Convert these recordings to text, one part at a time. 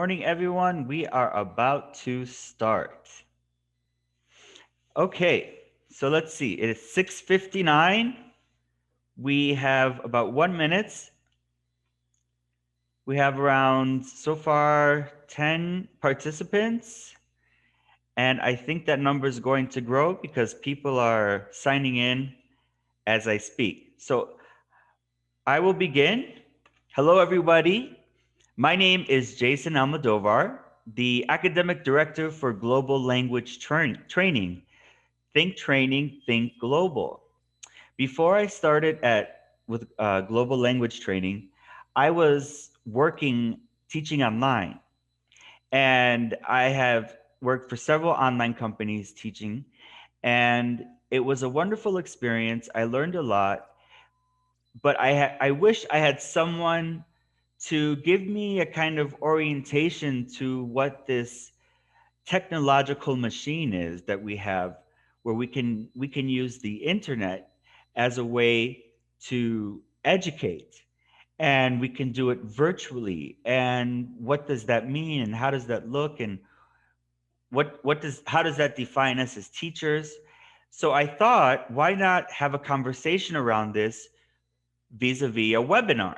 morning, everyone. We are about to start. Okay, so let's see. It is 6:59. We have about 1 minute. We have around so far 10 participants, and I think that number is going to grow because people are signing in as I speak. So I will begin. Hello, everybody. My name is Jason Almodovar, the Academic Director for Global Language Training. Think Training, Think Global. Before I started with Global Language Training, I was working teaching online, and I have worked for several online companies teaching, and it was a wonderful experience. I learned a lot, but I wish I had someone to give me a kind of orientation to what this technological machine is that we have, where we can use the internet as a way to educate, and we can do it virtually. And what does that mean, and how does that look, and what does how does that define us as teachers? So I thought, why not have a conversation around this vis-a-vis a webinar?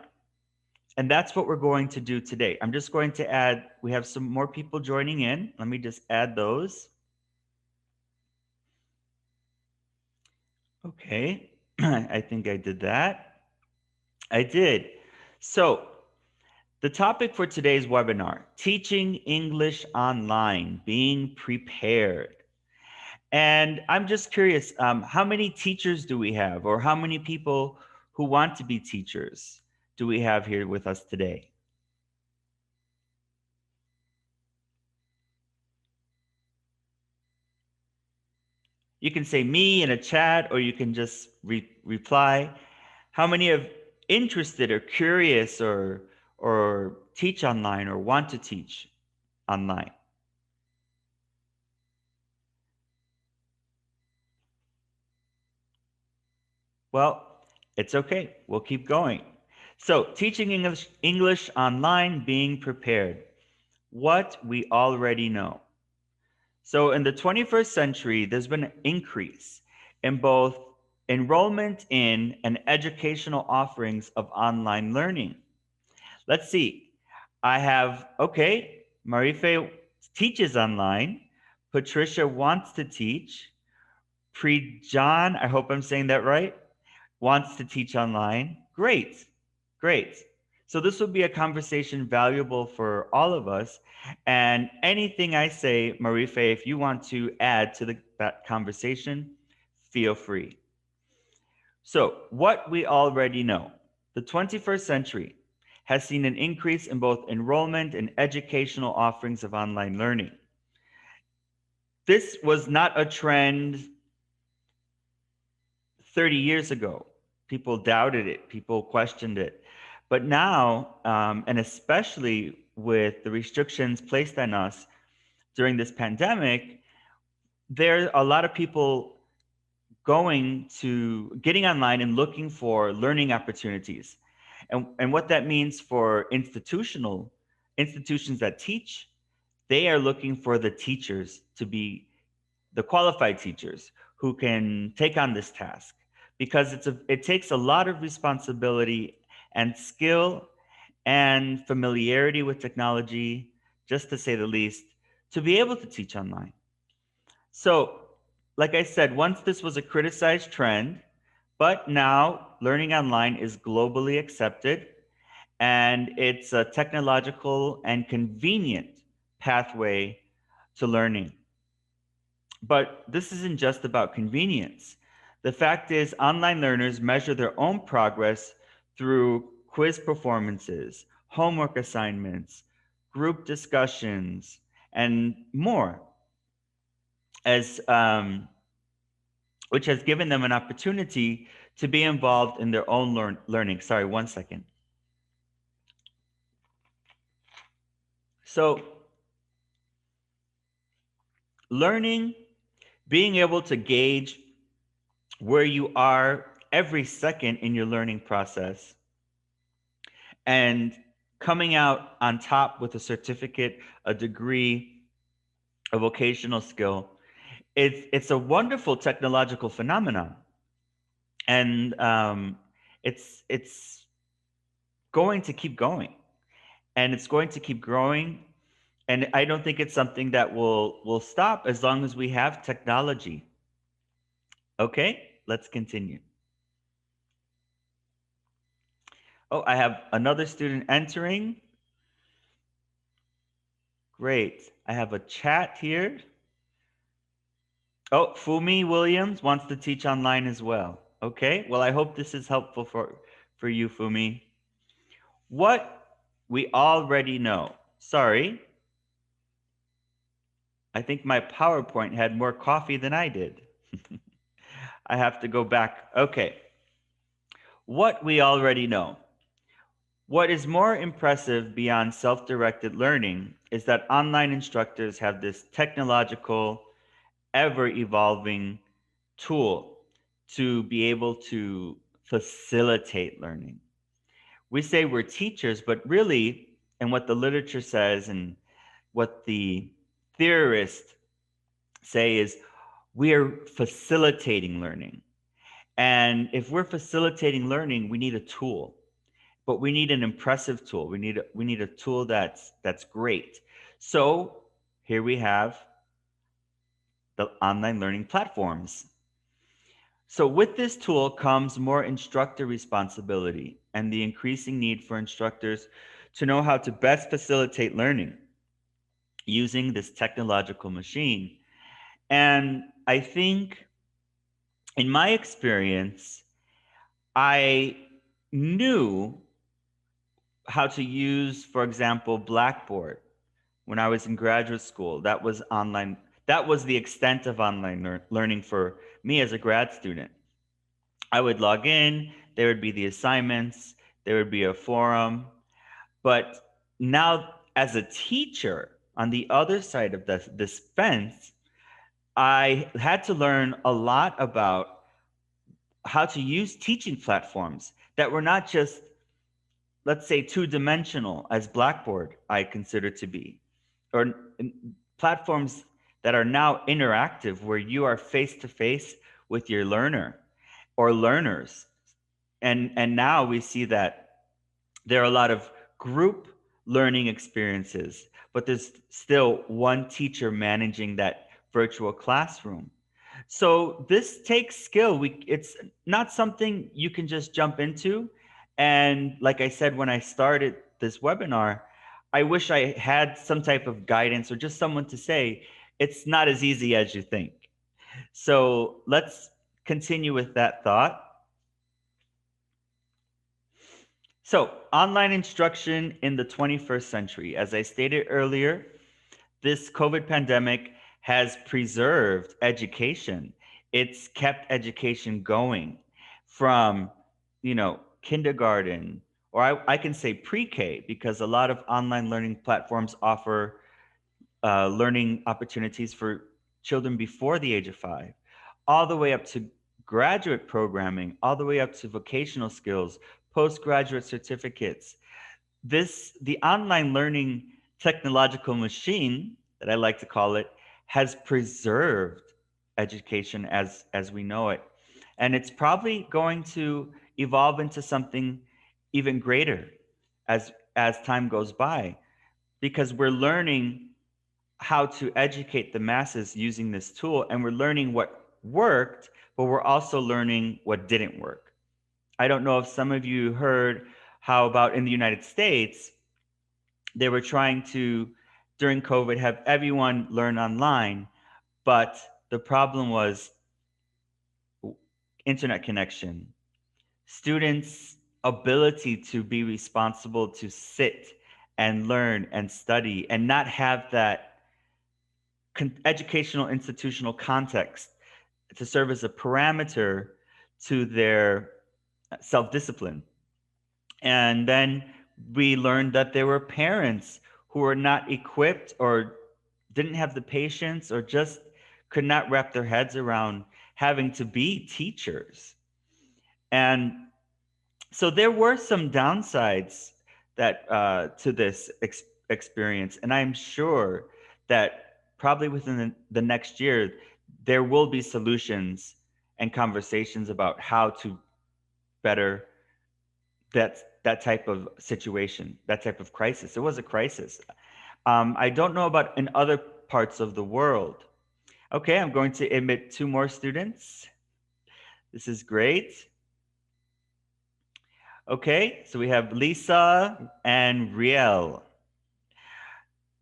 And that's what we're going to do today. I'm just going to add, we have some more people joining in. Let me just add those. Okay, I think I did that. I did. So the topic for today's webinar, teaching English online, being prepared. And I'm just curious, how many teachers do we have, or how many people who want to be teachers do we have here with us today? You can say me in a chat, or you can just reply. How many are interested or curious or teach online or want to teach online? Well, it's okay. We'll keep going. So, teaching English online, being prepared. What we already know. So, in the 21st century, there's been an increase in both enrollment in and educational offerings of online learning. Let's see. I have, okay, Marife teaches online. Patricia wants to teach. Pre-John, I hope I'm saying that right, wants to teach online. Great, great. So this will be a conversation valuable for all of us. And anything I say, Marife, if you want to add to that conversation, feel free. So what we already know, the 21st century has seen an increase in both enrollment and educational offerings of online learning. This was not a trend 30 years ago. People doubted it, people questioned it. But now, and especially with the restrictions placed on us during this pandemic, there are a lot of people getting online and looking for learning opportunities. And what that means for institutions that teach, they are looking for the teachers to be the qualified teachers who can take on this task, because it takes a lot of responsibility and skill and familiarity with technology, just to say the least, to be able to teach online. So, like I said, once this was a criticized trend, but now learning online is globally accepted, and it's a technological and convenient pathway to learning. But this isn't just about convenience. The fact is, online learners measure their own progress through quiz performances, homework assignments, group discussions, and more, as which has given them an opportunity to be involved in their own learning. Sorry, 1 second. So, learning, being able to gauge where you are every second in your learning process, and coming out on top with a certificate, a degree, a vocational skill. It's a wonderful technological phenomenon, and it's going to keep going, and it's going to keep growing. And I don't think it's something that will stop as long as we have technology. Okay, let's continue. Oh, I have another student entering. Great. I have a chat here. Oh, Fumi Williams wants to teach online as well. Okay, well, I hope this is helpful for you, Fumi. What we already know. Sorry, I think my PowerPoint had more coffee than I did. I have to go back. Okay, what we already know. What is more impressive beyond self-directed learning is that online instructors have this technological, ever-evolving tool to be able to facilitate learning. We say we're teachers, but really, and what the literature says and what the theorists say is we are facilitating learning. And if we're facilitating learning, we need a tool, but we need an impressive tool. We need a tool that's great. So here we have the online learning platforms. So with this tool comes more instructor responsibility and the increasing need for instructors to know how to best facilitate learning using this technological machine. And I think in my experience, I knew how to use, for example, Blackboard when I was in graduate school. That was online. That was the extent of online learning for me as a grad student. I would log in, there would be the assignments, there would be a forum. But now, as a teacher on the other side of this fence, I had to learn a lot about how to use teaching platforms that were not just, let's say, two-dimensional as Blackboard I consider to be, or platforms that are now interactive where you are face to face with your learner or learners. And now we see that there are a lot of group learning experiences, but there's still one teacher managing that virtual classroom. So this takes skill. It's not something you can just jump into. And like I said when I started this webinar, I wish I had some type of guidance or just someone to say it's not as easy as you think. So let's continue with that thought. So, online instruction in the 21st century. As I stated earlier, this COVID pandemic has preserved education. It's kept education going from, kindergarten, or I can say pre-K, because a lot of online learning platforms offer learning opportunities for children before the age of 5, all the way up to graduate programming, all the way up to vocational skills, postgraduate certificates. The online learning technological machine, that I like to call it, has preserved education as we know it. And it's probably going to evolve into something even greater as time goes by, because we're learning how to educate the masses using this tool, and we're learning what worked, but we're also learning what didn't work. I don't know if some of you heard how about in the United States, they were trying to, during COVID, have everyone learn online, but the problem was internet connection, students' ability to be responsible to sit and learn and study and not have that educational institutional context to serve as a parameter to their self-discipline. And then we learned that there were parents who were not equipped or didn't have the patience or just could not wrap their heads around having to be teachers. And so there were some downsides that to this experience, and I'm sure that probably within the next year there will be solutions and conversations about how to better that type of situation, that type of crisis. It was a crisis. I don't know about in other parts of the world. Okay, I'm going to admit two more students. This is great. Okay, so we have Lisa and Riel.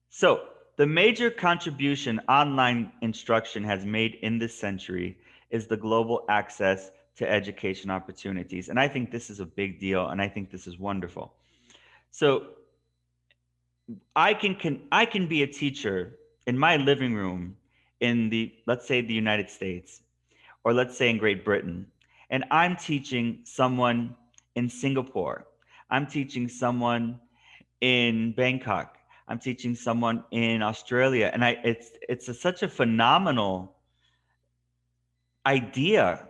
So, the major contribution online instruction has made in this century is the global access to education opportunities. And I think this is a big deal, and I think this is wonderful. So, I can be a teacher in my living room in the, let's say, the United States, or let's say in Great Britain, and I'm teaching someone in Singapore. I'm teaching someone in Bangkok. I'm teaching someone in Australia, and it's such a phenomenal idea,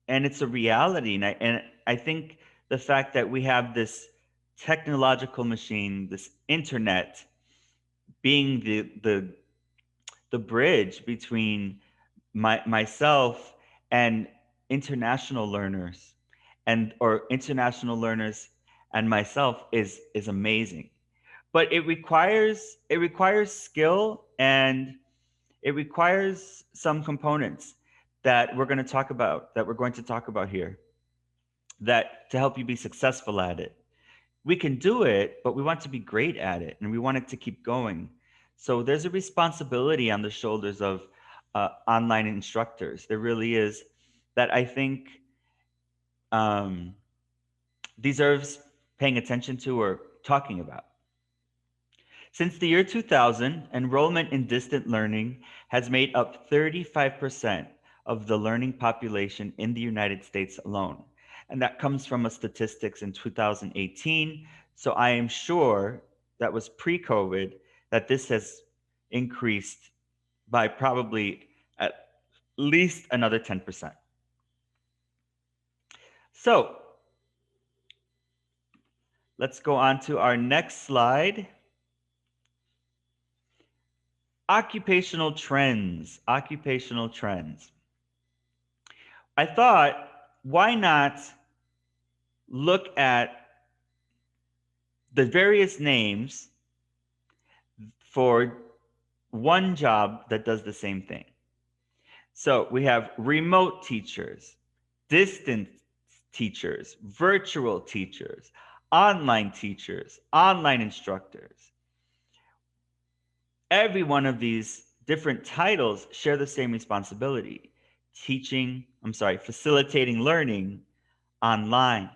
and it's a reality. And I think the fact that we have this technological machine, this internet, being the bridge between myself and international learners, and or international learners and myself is amazing. But it requires skill, and it requires some components that we're going to talk about here, that to help you be successful at it. We can do it, but we want to be great at it, and we want it to keep going. So there's a responsibility on the shoulders of online instructors. There really is, that I think um, deserves paying attention to or talking about. Since the year 2000, enrollment in distant learning has made up 35% of the learning population in the United States alone. And that comes from a statistics in 2018. So I am sure that was pre-COVID, that this has increased by probably at least another 10%. So let's go on to our next slide. Occupational trends. Occupational trends. I thought, why not look at the various names for one job that does the same thing? So we have remote teachers, distant teachers, virtual teachers, online instructors. Every one of these different titles share the same responsibility: facilitating learning online.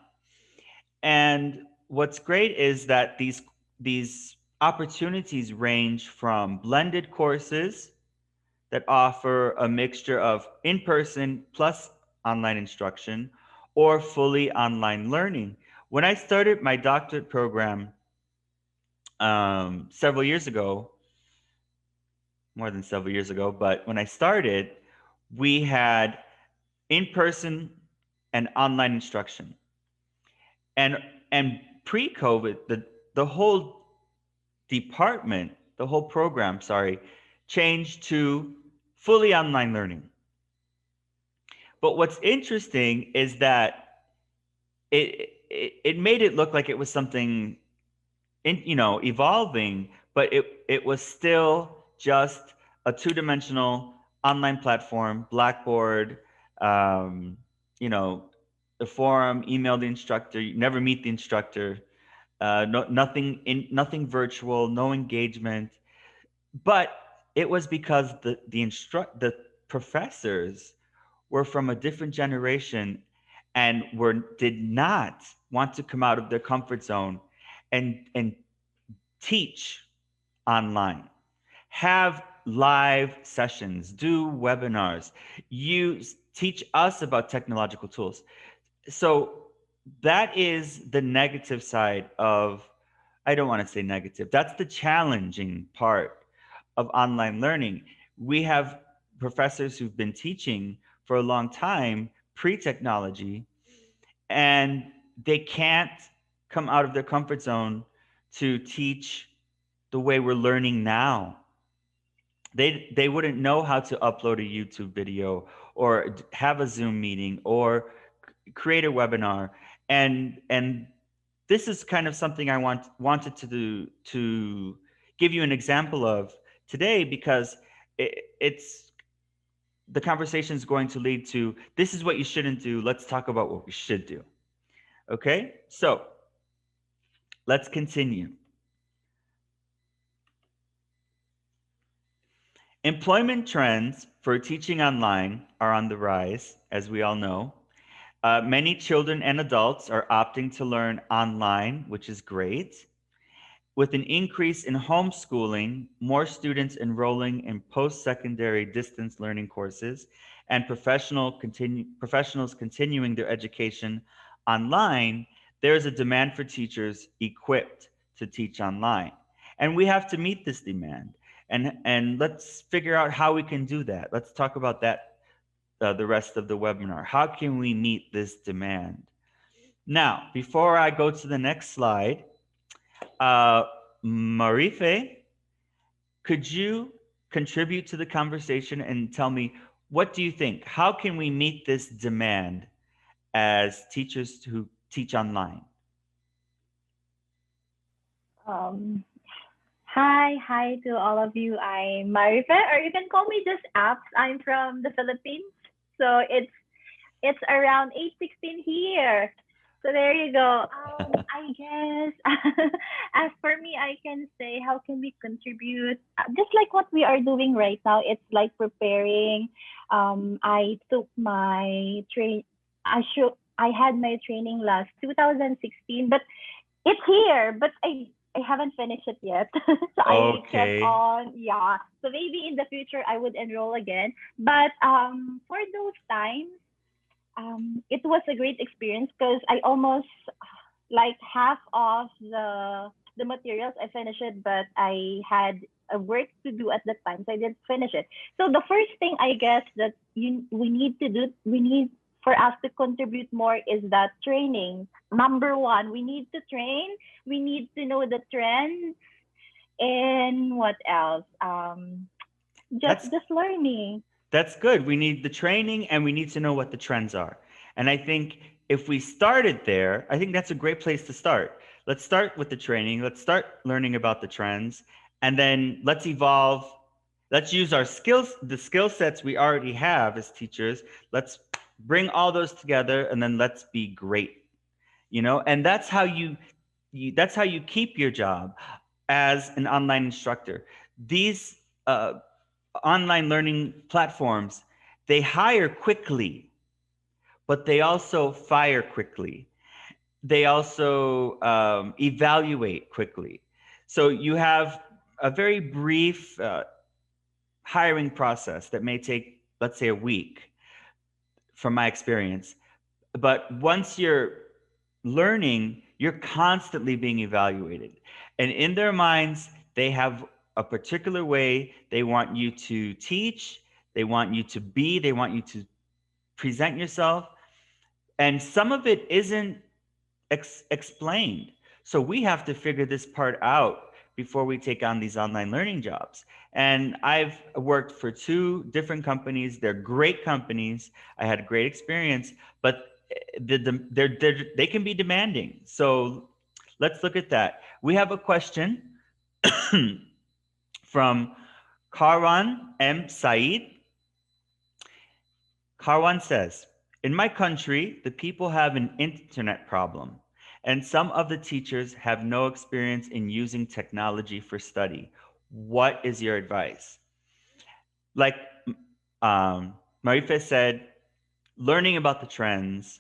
And what's great is that these opportunities range from blended courses that offer a mixture of in-person plus online instruction, or fully online learning. When I started my doctorate program several years ago, more than several years ago, but when I started, we had in-person and online instruction. And pre-COVID, the whole department, the whole program, changed to fully online learning. But what's interesting is that it made it look like it was something evolving, but it was still just a two-dimensional online platform, Blackboard, um, you know, the forum, email the instructor, you never meet the instructor, nothing virtual, no engagement. But it was because the professors were from a different generation, and did not want to come out of their comfort zone and teach online, have live sessions, do webinars, teach us about technological tools. So that is the negative side of, I don't want to say negative, that's the challenging part of online learning. We have professors who've been teaching for a long time, pre-technology, and they can't come out of their comfort zone to teach the way we're learning now. They wouldn't know how to upload a YouTube video or have a Zoom meeting or create a webinar. And this is kind of something I wanted to do, to give you an example of today, because it's the conversation is going to lead to, this is what you shouldn't do. Let's talk about what we should do. Okay, so let's continue. Employment trends for teaching online are on the rise, as we all know. Many children and adults are opting to learn online, which is great. With an increase in homeschooling, more students enrolling in post-secondary distance learning courses, and professionals continuing their education online, there is a demand for teachers equipped to teach online. And we have to meet this demand. And let's figure out how we can do that. Let's talk about that the rest of the webinar. How can we meet this demand? Now, before I go to the next slide, uh, Marife, could you contribute to the conversation and tell me, what do you think? How can we meet this demand as teachers who teach online? Um, hi to all of you. I'm Marife, or you can call me just Apps. I'm from the Philippines, so it's around 8:16 here. So there you go. I guess as for me, I can say how can we contribute? Just like what we are doing right now. It's like preparing. I took my train. I had my training last 2016, but it's here, but I haven't finished it yet. So I kept Okay. on, yeah. So maybe in the future I would enroll again. But for those times, it was a great experience because I almost like half of the materials I finished it, but I had a work to do at that time, so I didn't finish it. So the first thing I guess that we need to do, we need for us to contribute more is that training. Number one, we need to train. We need to know the trends and what else? Just That's just learning. That's good. We need the training and we need to know what the trends are. And I think if we started there, I think that's a great place to start. Let's start with the training. Let's start learning about the trends, and then let's evolve. Let's use our skills, the skill sets we already have as teachers. Let's bring all those together, and then let's be great. And that's how you keep your job as an online instructor. These online learning platforms, they hire quickly, but they also fire quickly. They also evaluate quickly. So you have a very brief hiring process that may take, let's say, a week, from my experience. But once you're learning, you're constantly being evaluated. And in their minds, they have a particular way they want you to teach, they want you to be, they want you to present yourself. And some of it isn't explained. So we have to figure this part out before we take on these online learning jobs. And I've worked for two different companies. They're great companies. I had a great experience, but they can be demanding. So let's look at that. We have a question from Karwan M. Said. Karwan says, in my country, the people have an internet problem, and some of the teachers have no experience in using technology for study. What is your advice? Like Marife said, learning about the trends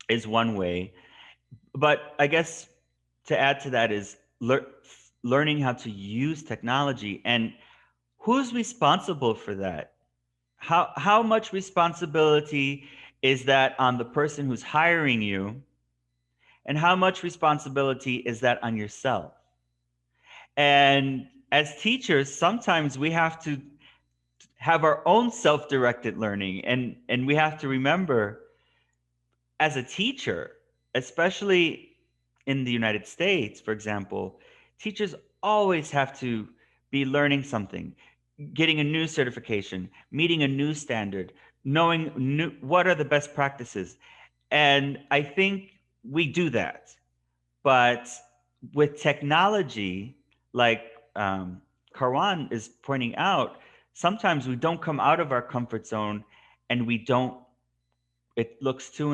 is one way, but I guess to add to that is learning how to use technology, and who's responsible for that? How much responsibility is that on the person who's hiring you, and how much responsibility is that on yourself? And as teachers, sometimes we have to have our own self-directed learning, and we have to remember, as a teacher, especially in the United States, for example, teachers always have to be learning something, getting a new certification, meeting a new standard, knowing what are the best practices. And I think we do that. But with technology, like Karwan is pointing out, sometimes we don't come out of our comfort zone and we don't, it looks too,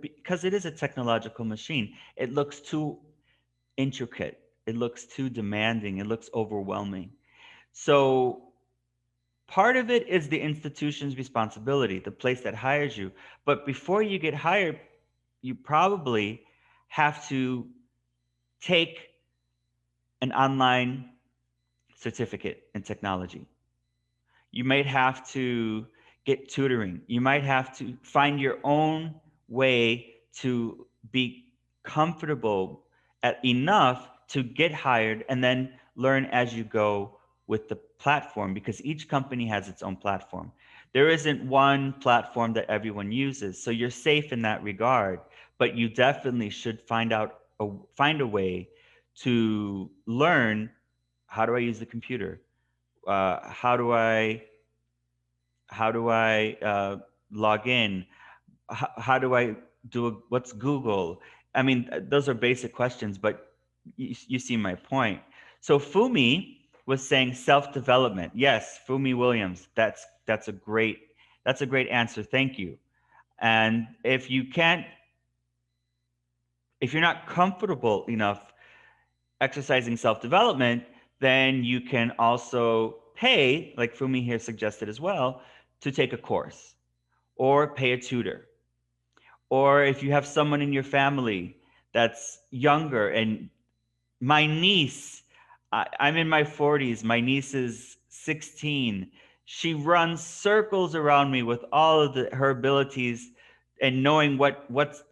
because it is a technological machine, it looks too intricate, it looks too demanding, it looks overwhelming. So part of it is the institution's responsibility, the place that hires you. But before you get hired, you probably have to take an online certificate in technology. You might have to get tutoring. You might have to find your own way to be comfortable at enough to get hired and then learn as you go with the platform, because each company has its own platform. There isn't one platform that everyone uses. So you're safe in that regard, but you definitely should find a way to learn, how do I use the computer? Uh, how do I log in? How do I what's Google? I mean, those are basic questions, but you see my point. So Fumi was saying self-development. Yes, Fumi Williams. That's a great answer. Thank you. And if you're not comfortable enough exercising self-development, then you can also pay, like Fumi here suggested as well, to take a course or pay a tutor. Or if you have someone in your family that's younger, and my niece, I'm in my 40s, my niece is 16. She runs circles around me with all of her abilities and knowing what's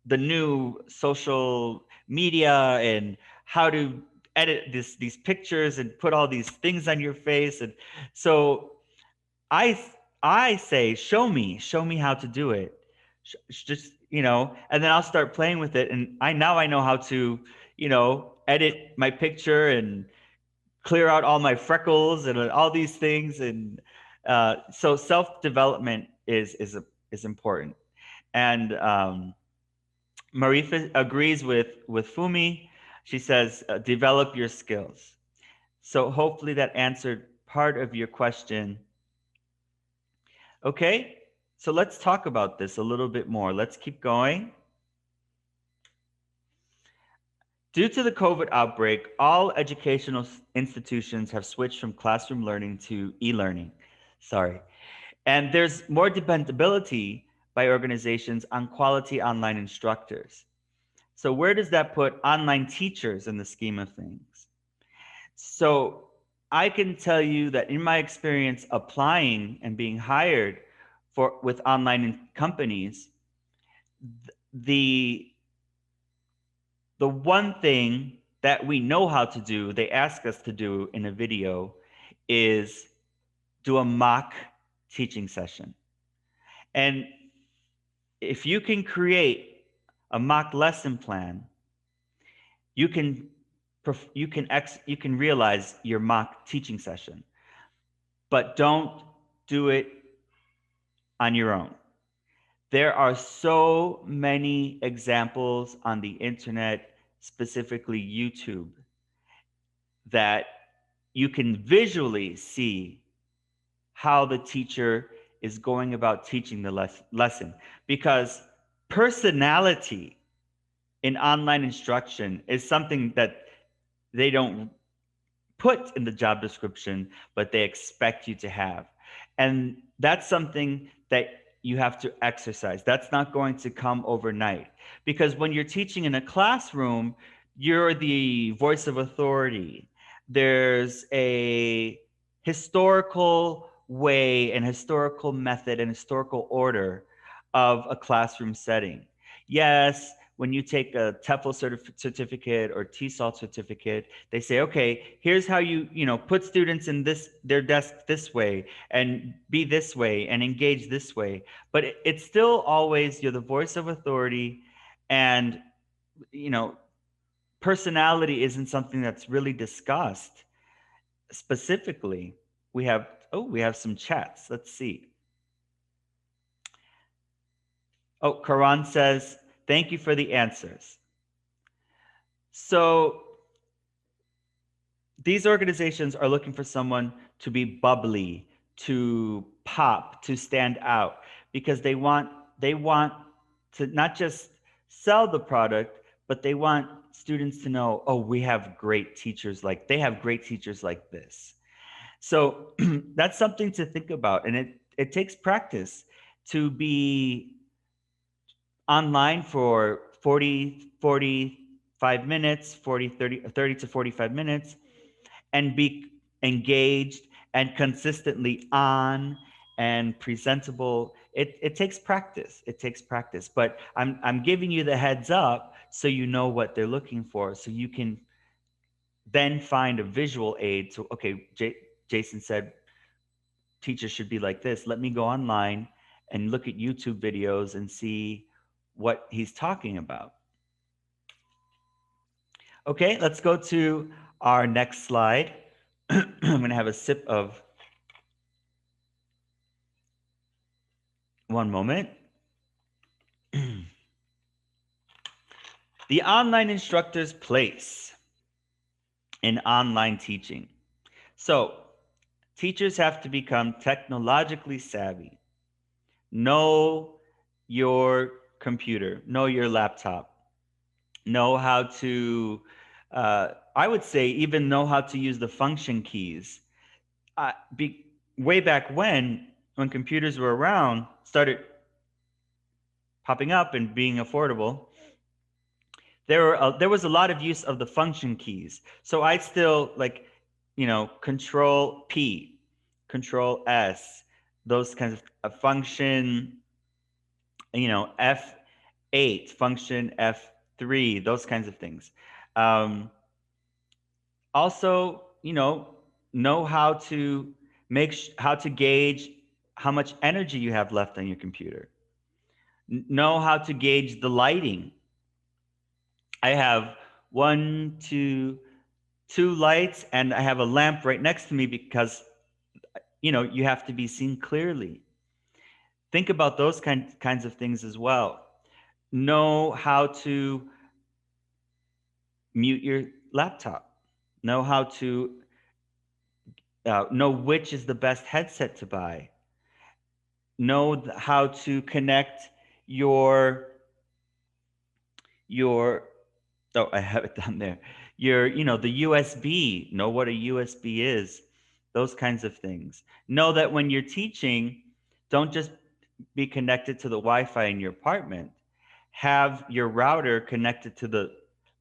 the new social media and how to edit these pictures and put all these things on your face. And so I I say, show me how to do it. Just, and then I'll start playing with it. And I know how to, edit my picture and clear out all my freckles and all these things. And so self development is important. And Marifa agrees with Fumi. She says, develop your skills. So hopefully that answered part of your question. Okay, so let's talk about this a little bit more. Let's keep going. Due to the COVID outbreak, all educational institutions have switched from classroom learning to e-learning. Sorry. And there's more dependability by organizations on quality online instructors. So where does that put online teachers in the scheme of things? So I can tell you that in my experience applying and being hired with online companies, the the one thing that we know how to do, they ask us to do in a video, is do a mock teaching session. And if you can create a mock lesson plan, you can you can realize your mock teaching session. But don't do it on your own. There are so many examples on the internet, specifically YouTube, that you can visually see how the teacher is going about teaching the lesson. Because personality in online instruction is something that they don't put in the job description, but they expect you to have. And that's something that you have to exercise. That's not going to come overnight. Because when you're teaching in a classroom, you're the voice of authority. There's a historical way and historical method and historical order of a classroom setting. Yes, when you take a TEFL certificate or TESOL certificate, they say, okay, here's how you put students in their desk this way and be this way and engage this way. But it's still always, you're the voice of authority, and you know, personality isn't something that's really discussed specifically. We have some chats. Let's see. Oh, Karan says, thank you for the answers. So these organizations are looking for someone to be bubbly, to pop, to stand out, because they want to not just sell the product, but they want students to know, oh, we have great teachers like they have great teachers like this. So that's something to think about, and it takes practice to be online for 45 minutes, 30 to 45 minutes, and be engaged and consistently on and presentable. It takes practice. It takes practice. But I'm giving you the heads up so you know what they're looking for, so you can then find a visual aid. So okay, Jason said teachers should be like this. Let me go online and look at YouTube videos and see what he's talking about. Okay, let's go to our next slide. I'm going to have a sip of one moment. The online instructor's place in online teaching. So, teachers have to become technologically savvy. Know your computer, know your laptop, know how to, I would say, even know how to use the function keys. Way back when computers were around, started popping up and being affordable, there was a lot of use of the function keys. So I still like, Control P, Control S, those kinds of function, F8, function F3, those kinds of things. Um, Also, know how to how to gauge how much energy you have left on your computer. Know how to gauge the lighting. I have two lights, and I have a lamp right next to me because you have to be seen clearly. Think about those kinds of things as well. Know how to mute your laptop. Know how to know which is the best headset to buy. Know how to connect your your oh, I have it down there. The USB. Know what a USB is. Those kinds of things. Know that when you're teaching, don't just be connected to the Wi-Fi in your apartment. Have your router connected to the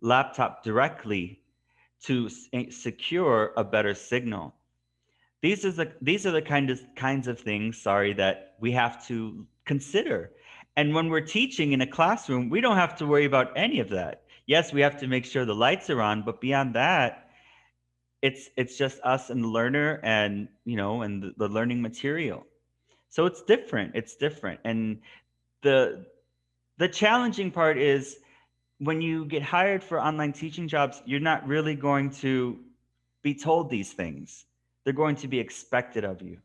laptop directly to secure a better signal. These are the kinds of things, sorry, that we have to consider. And when we're teaching in a classroom, we don't have to worry about any of that. Yes, we have to make sure the lights are on, but beyond that, it's just us and the learner, and the learning material. So it's different. It's different. And the the challenging part is when you get hired for online teaching jobs, you're not really going to be told these things. They're going to be expected of you.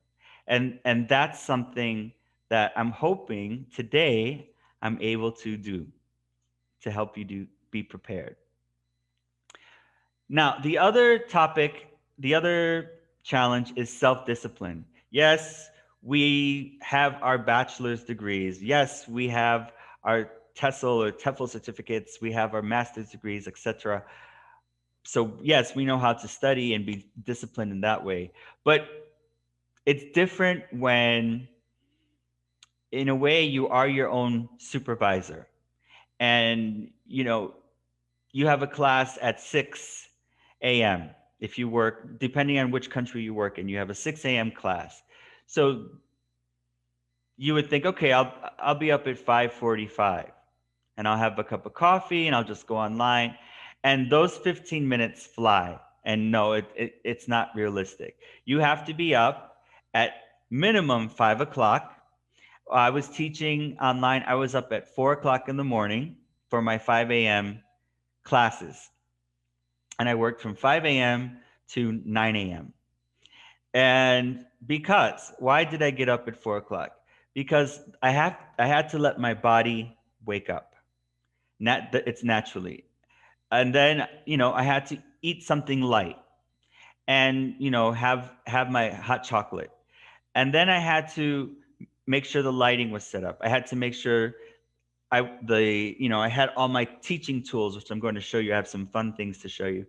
And that's something that I'm hoping today I'm able to do to help you be prepared. Now, the other challenge is self-discipline. Yes, we have our bachelor's degrees. Yes, we have our TEFL certificates. We have our master's degrees, etc. So yes, we know how to study and be disciplined in that way. But it's different when, in a way, you are your own supervisor, and you have a class at 6 a.m. If you work, depending on which country you work in, you have a 6 a.m. class. So you would think, okay, I'll be up at 5:45, and I'll have a cup of coffee, and I'll just go online, and those 15 minutes fly. And no, it's not realistic. You have to be up at minimum 5 o'clock. I was teaching online. I was up at 4 o'clock in the morning for my 5 a.m. classes, and I worked from 5 a.m. to 9 a.m. And because why did I get up at 4 o'clock? Because I had to let my body wake up. It's naturally, and then I had to eat something light, and have my hot chocolate, and then I had to make sure the lighting was set up. I had to make sure I had all my teaching tools, which I'm going to show you. I have some fun things to show you.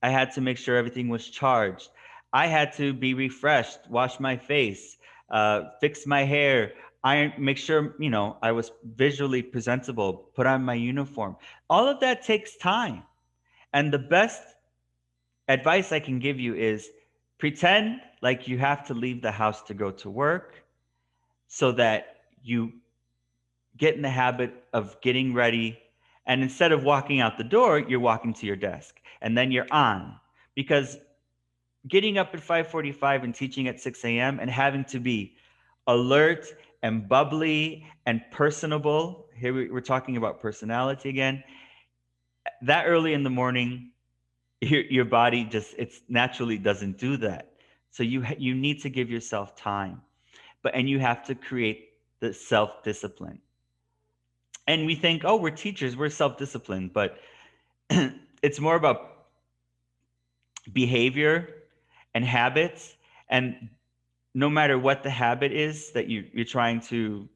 I had to make sure everything was charged. I had to be refreshed, wash my face, fix my hair, make sure I was visually presentable, put on my uniform. All of that takes time. And the best advice I can give you is pretend like you have to leave the house to go to work, so that you get in the habit of getting ready. And instead of walking out the door, you're walking to your desk, and then you're on. Because getting up at 5:45 and teaching at 6 a.m. and having to be alert and bubbly and personable, here we're talking about personality again, that early in the morning, your body just it's naturally doesn't do that. So you need to give yourself time, and you have to create the self discipline. And we think, oh, we're teachers, we're self disciplined, but it's more about behavior and habits. And no matter what the habit is that you're trying to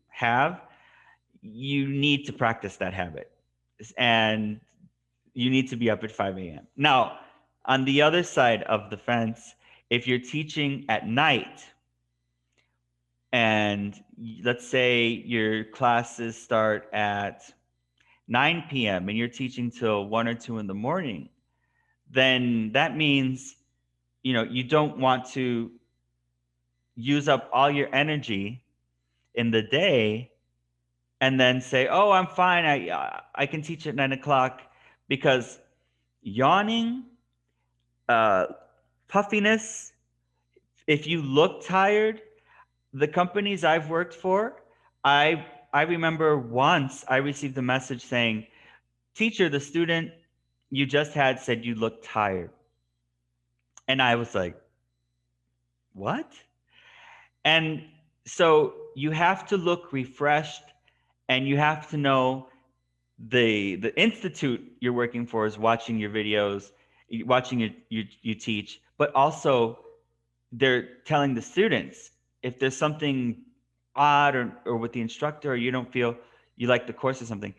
have, you need to practice that habit, and you need to be up at 5 a.m. Now, on the other side of the fence, if you're teaching at night, and let's say your classes start at 9 p.m. and you're teaching till 1 or 2 in the morning, then that means you don't want to use up all your energy in the day and then say, "Oh, I'm fine. I can teach at 9 o'clock," because yawning, uh, puffiness. If you look tired, the companies I've worked for, I remember once I received a message saying, "Teacher, the student you just had said you look tired," and I was like, "What?" And so you have to look refreshed, and you have to know the institute you're working for is watching your videos, watching you teach, but also they're telling the students if there's something odd, or with the instructor, or you don't feel you like the course or something,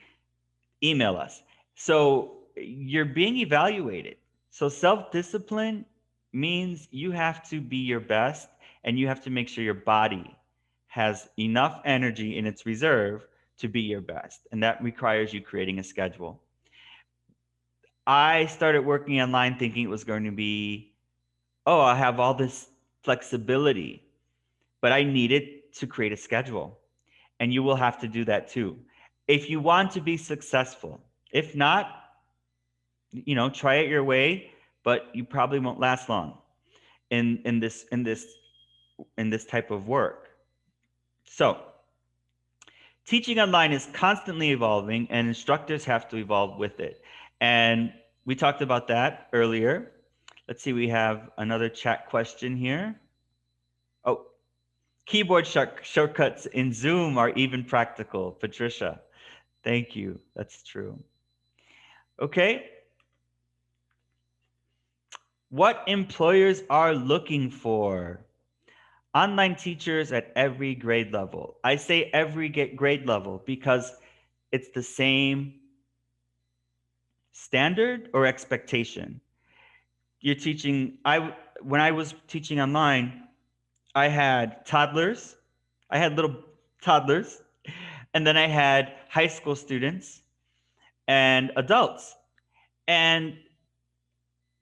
email us. So you're being evaluated. So self-discipline means you have to be your best, and you have to make sure your body has enough energy in its reserve to be your best. And that requires you creating a schedule. I started working online thinking it was going to be, oh, I have all this flexibility, but I needed to create a schedule. And you will have to do that too, if you want to be successful. If not, try it your way, but you probably won't last long in this type of work. So teaching online is constantly evolving, and instructors have to evolve with it. And we talked about that earlier. Let's see, we have another chat question here. Oh, keyboard shortcuts in Zoom are even practical. Patricia, thank you. That's true. Okay. What employers are looking for? Online teachers at every grade level. I say every grade level because it's the same standard or expectation. You're teaching, when I was teaching online, I had toddlers, I had little toddlers, and then I had high school students and adults. And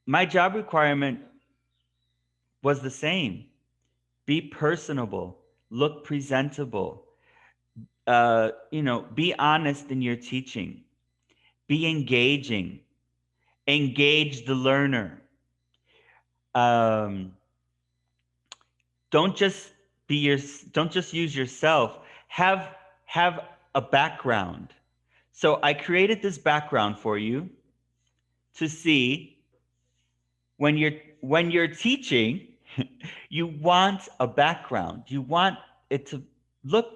my job requirement was the same: be personable, look presentable, be honest in your teaching, be engaging, engage the learner. Um, don't just don't just use yourself. Have a background. So I created this background for you to see when you're teaching, you want a background. You want it to look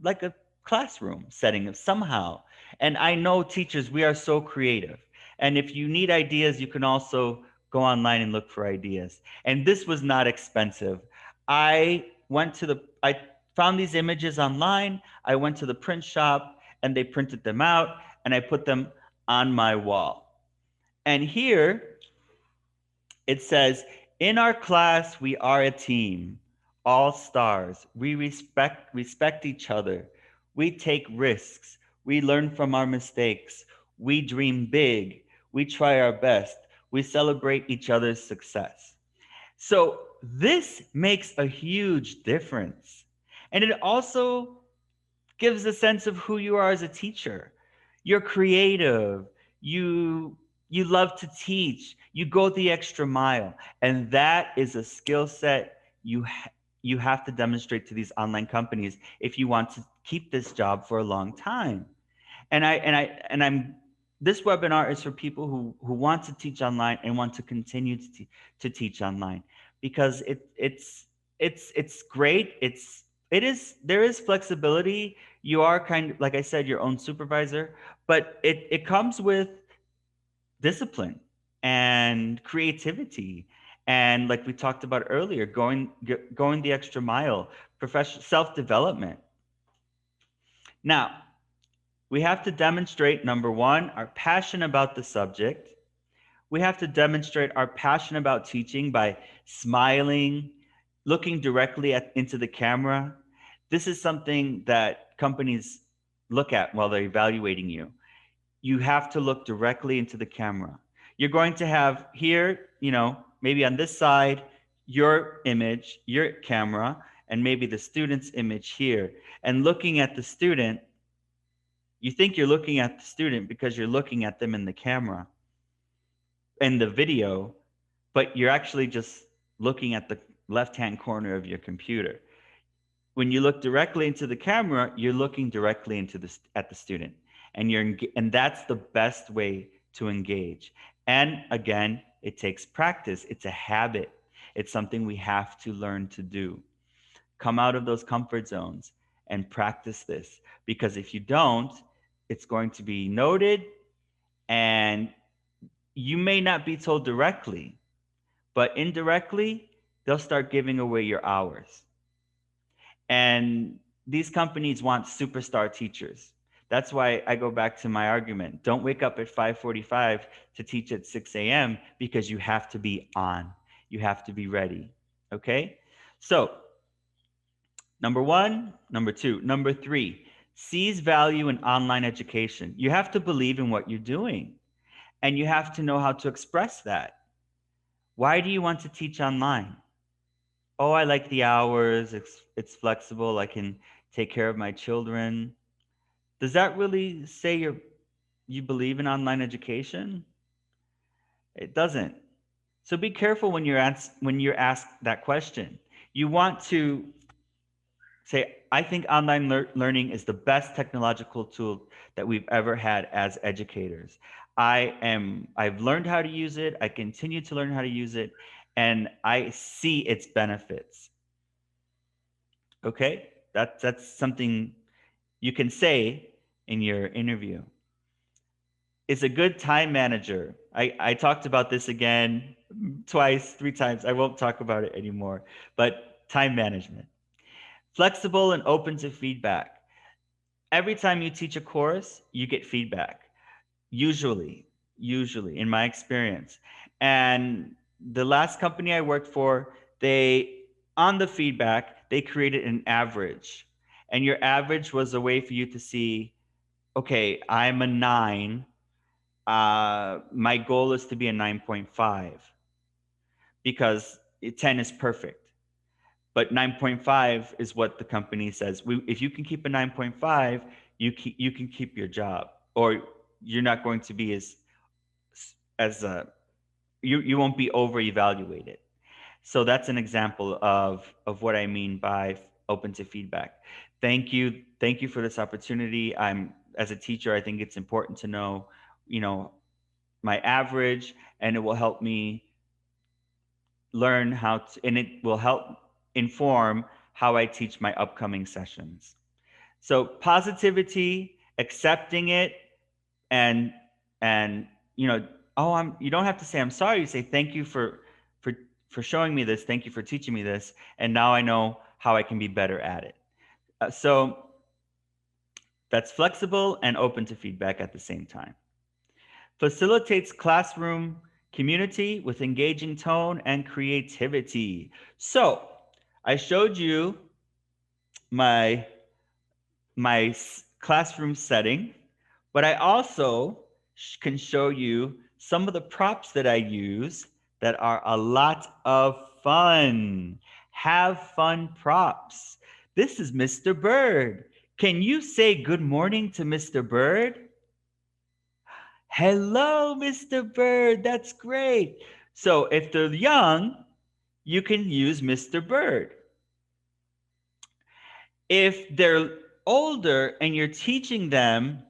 like a classroom setting of somehow. And I know teachers, we are so creative. And if you need ideas, you can also go online and look for ideas. And this was not expensive. I found these images online. I went to the print shop and they printed them out and I put them on my wall. And here it says, in our class, we are a team, all stars. We respect each other. We take risks. We learn from our mistakes. We dream big. We try our best. We celebrate each other's success. So this makes a huge difference. And it also gives a sense of who you are as a teacher. You're creative. You you love to teach. You go the extra mile, and that is a skill set you have to demonstrate to these online companies if you want to keep this job for a long time. And I'm this webinar is for people who want to teach online and want to continue to teach online because it's great. There is flexibility. You are kind of, like I said, your own supervisor, but it comes with discipline and creativity, and like we talked about earlier, going the extra mile, professional self-development. Now, we have to demonstrate, number one, our passion about the subject. We have to demonstrate our passion about teaching by smiling, looking directly into the camera. This is something that companies look at while they're evaluating you. You have to look directly into the camera. You're going to have here, maybe on this side, your image, your camera, and maybe the student's image here. And looking at the student, you think you're looking at the student because you're looking at them in the camera, in the video, but you're actually just looking at the left-hand corner of your computer. When you look directly into the camera, you're looking directly at the student, and and that's the best way to engage. And again, it takes practice. It's a habit. It's something we have to learn to do. Come out of those comfort zones and practice this, because if you don't, it's going to be noted, and you may not be told directly, but indirectly, they'll start giving away your hours. And these companies want superstar teachers. That's why I go back to my argument. Don't wake up at 5:45 to teach at 6 a.m. because you have to be on. You have to be ready. Okay? So, number one, number two, number three, seize value in online education. You have to believe in what you're doing, and you have to know how to express that. Why do you want to teach online? Oh, I like the hours. It's flexible. I can take care of my children. Does that really say you believe in online education? It doesn't. So be careful when you're asked that question. You want to say, I think online learning is the best technological tool that we've ever had as educators. I've learned how to use it. I continue to learn how to use it, and I see its benefits. Okay? That's something you can say in your interview. Is a good time manager. I talked about this again twice, three times. I won't talk about it anymore. But time management. Flexible and open to feedback. Every time you teach a course, you get feedback. Usually, usually, in my experience. And the last company I worked for, on the feedback, they created an average. And your average was a way for you to see, okay, I'm a 9. My goal is to be a 9.5 because 10 is perfect. But 9.5 is what the company says. If you can keep a 9.5, you can keep your job, or you're not going to be as you won't be over evaluated. So that's an example of what I mean by open to feedback. Thank you for this opportunity. as a teacher, I think it's important to know, you know, my average, and it will help me learn how to, and it will help inform how I teach my upcoming sessions. So positivity, accepting it, and and you know, oh, you don't have to say I'm sorry. You say thank you for for showing me this. Thank you for teaching me this, and now I know how I can be better at it. So that's flexible and open to feedback at the same time. Facilitates classroom community with engaging tone and creativity. So I showed you my classroom setting, but I also can show you some of the props that I use that are a lot of fun. Have fun props. This is Mr. Bird. Can you say good morning to Mr. Bird? Hello, Mr. Bird. That's great. So if they're young, you can use Mr. Bird. If they're older and you're teaching them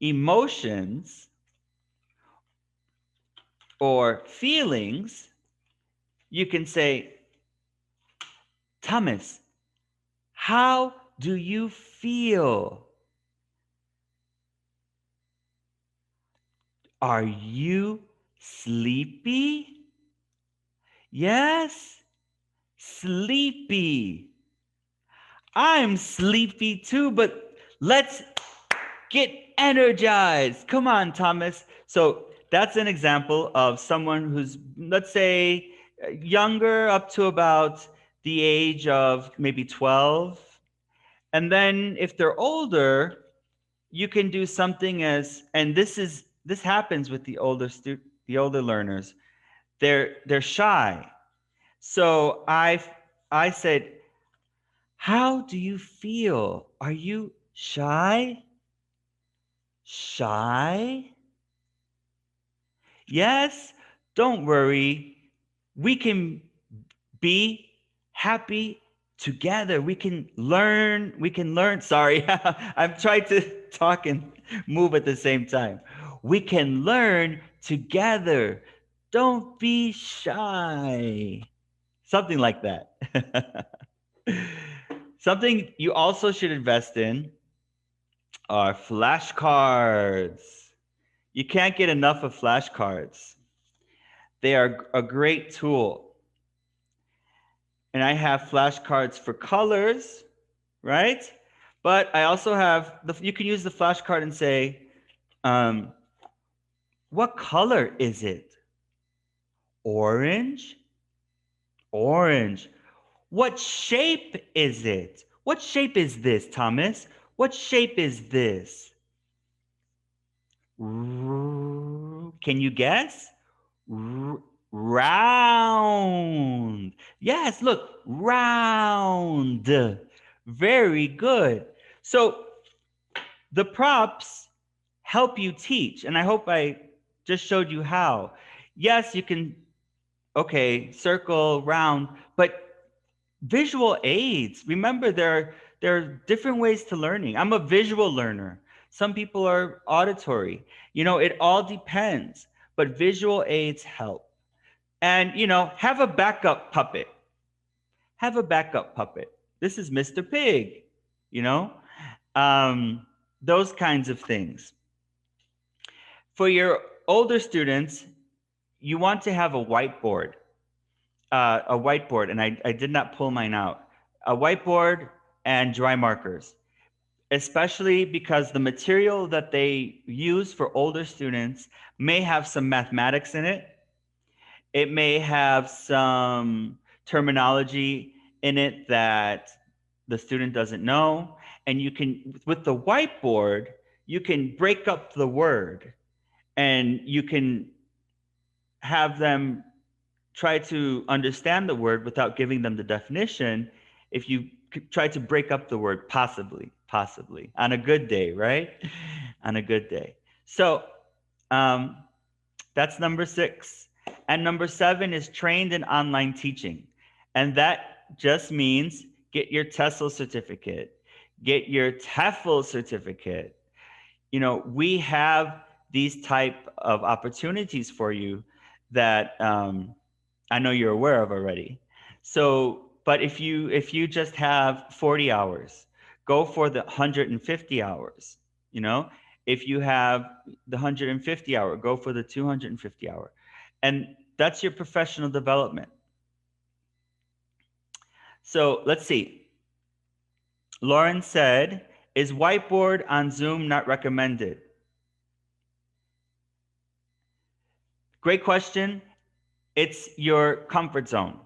emotions or feelings, you can say, Thomas, how do you feel? Are you sleepy? Yes, sleepy. I'm sleepy too, but let's get energized. Come on, Thomas. So that's an example of someone who's, let's say, younger up to about the age of maybe 12. And then if they're older, you can do something as, and this happens with the older learners. They're shy. So I said, how do you feel? Are you shy? Shy? Yes, don't worry. We can be happy together. We can learn. We can learn. Sorry, I'm trying to talk and move at the same time. We can learn together. Don't be shy. Something like that. Something you also should invest in are flashcards. You can't get enough of flashcards. They are a great tool. And I have flashcards for colors, right? But I also have you can use the flashcard and say, um, what color is it? Orange? Orange. What shape is it? What shape is this, Thomas? What shape is this? Can you guess? Round. Yes, look, round. Very good. So the props help you teach, and I hope I just showed you how. Yes, you can, okay, circle, round, but visual aids. Remember, there are different ways to learning. I'm a visual learner. Some people are auditory. You know, it all depends, but visual aids help. And, you know, have a backup puppet. Have a backup puppet. This is Mr. Pig, you know, um, those kinds of things. For your older students, you want to have a whiteboard. And I did not pull mine out. A whiteboard and dry markers, especially because the material that they use for older students may have some mathematics in it. It may have some terminology in it that the student doesn't know. And you can, with the whiteboard, you can break up the word and you can have them try to understand the word without giving them the definition. If you try to break up the word, possibly on a good day, right? On a good day. So um, that's number 6. And number 7 is trained in online teaching. And that just means get your TESL certificate. get your TEFL certificate. We have these type of opportunities for you that I know you're aware of already. So, but if you just have 40 hours, go for the 150 hours. You know, if you have the 150 hour, go for the 250 hour, and that's your professional development. So let's see. Lauren said, "Is whiteboard on Zoom not recommended?" Great question. It's your comfort zone.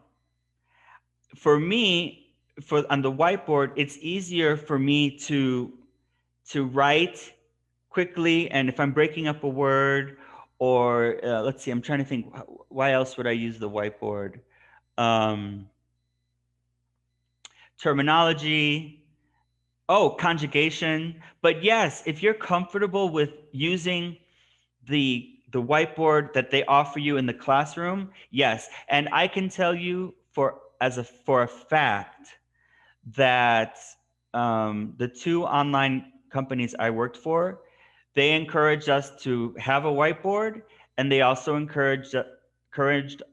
For me, for on the whiteboard, it's easier for me to write quickly, and if I'm breaking up a word, or let's see, I'm trying to think, why else would I use the whiteboard? Um, Terminology, oh, conjugation. But yes, if you're comfortable with using the whiteboard that they offer you in the classroom, yes. And I can tell you for a fact that the two online companies I worked for, they encouraged us to have a whiteboard, and they also encouraged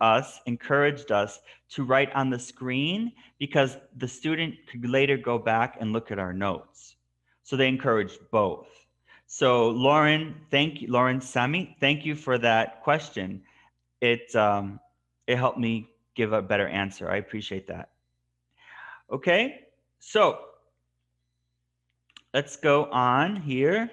us to write on the screen, because the student could later go back and look at our notes. So they encouraged both. So Lauren Sami, thank you for that question. It helped me give a better answer. I appreciate that. Okay, so let's go on here.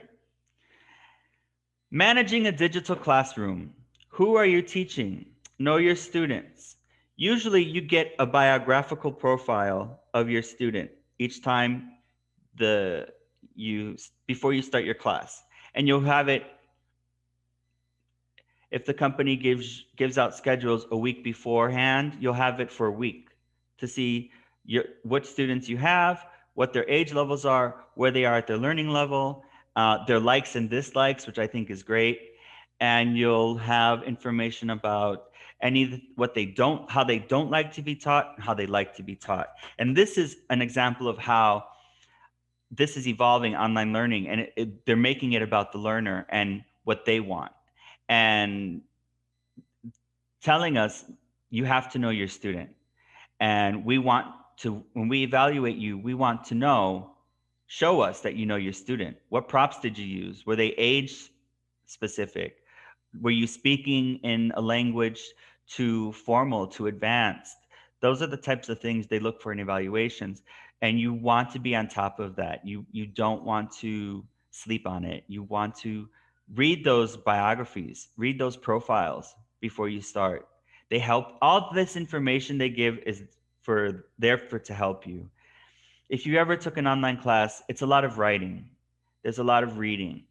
Managing a digital classroom. Who are you teaching? Know your students. Usually you get a biographical profile of your student each time the you before you start your class. And you'll have it, if the company gives out schedules a week beforehand, you'll have it for a week to see what students you have, what their age levels are, where they are at their learning level, their likes and dislikes, which I think is great. And you'll have information about how they don't like to be taught, and how they like to be taught. And this is an example of how this is evolving online learning, and they're making it about the learner and what they want, and telling us you have to know your student. And when we evaluate you, we want to show us that you know your student. What props did you use? Were they age specific? Were you speaking in a language too formal, too advanced? Those are the types of things they look for in evaluations. And you want to be on top of that. You don't want to sleep on it. You want to read those biographies, read those profiles before you start. They help. All this information they give is to help you. If you ever took an online class, it's a lot of writing. There's a lot of reading,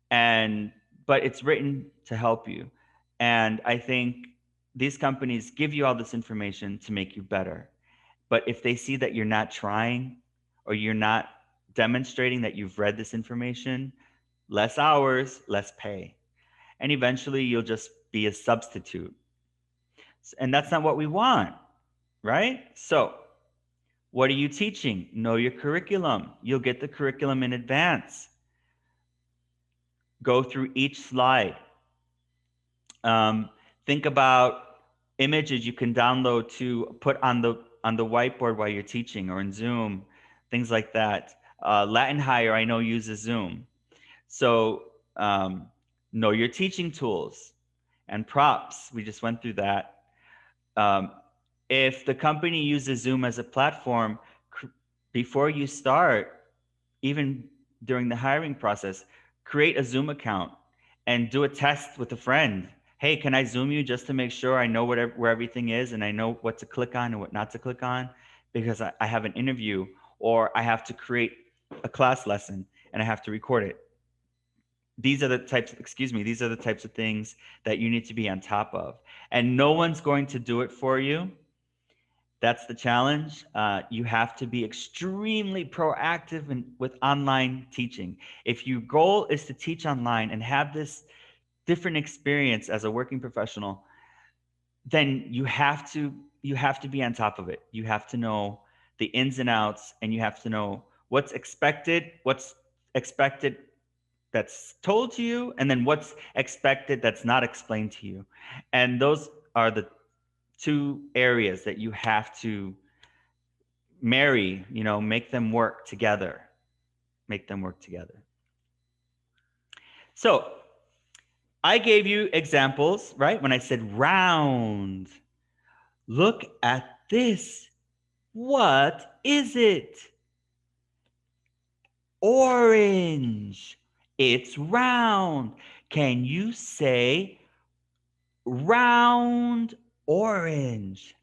and but it's written to help you. And I think these companies give you all this information to make you better. But if they see that you're not trying, or you're not demonstrating that you've read this information, less hours, less pay. And eventually you'll just be a substitute. And that's not what we want, right? So, what are you teaching? Know your curriculum. You'll get the curriculum in advance. Go through each slide. Um, think about images you can download to put on the whiteboard while you're teaching, or in Zoom, things like that. Latin Higher, I know, uses Zoom. So know your teaching tools and props. We just went through that. Um, if the company uses Zoom as a platform, before you start, even during the hiring process, create a Zoom account and do a test with a friend. Hey, can I Zoom you just to make sure I know where everything is, and I know what to click on and what not to click on, because I have an interview, or I have to create a class lesson and I have to record it. These are the types of things that you need to be on top of. And no one's going to do it for you. That's the challenge. You have to be extremely proactive with online teaching. If your goal is to teach online and have this different experience as a working professional, then you have to be on top of it. You have to know the ins and outs, and you have to know what's expected that's told to you, and then what's expected that's not explained to you. And those are the two areas that you have to marry, make them work together. Make them work together. So I gave you examples, right? When I said round, look at this. What is it? Orange. It's round. Can you say round orange?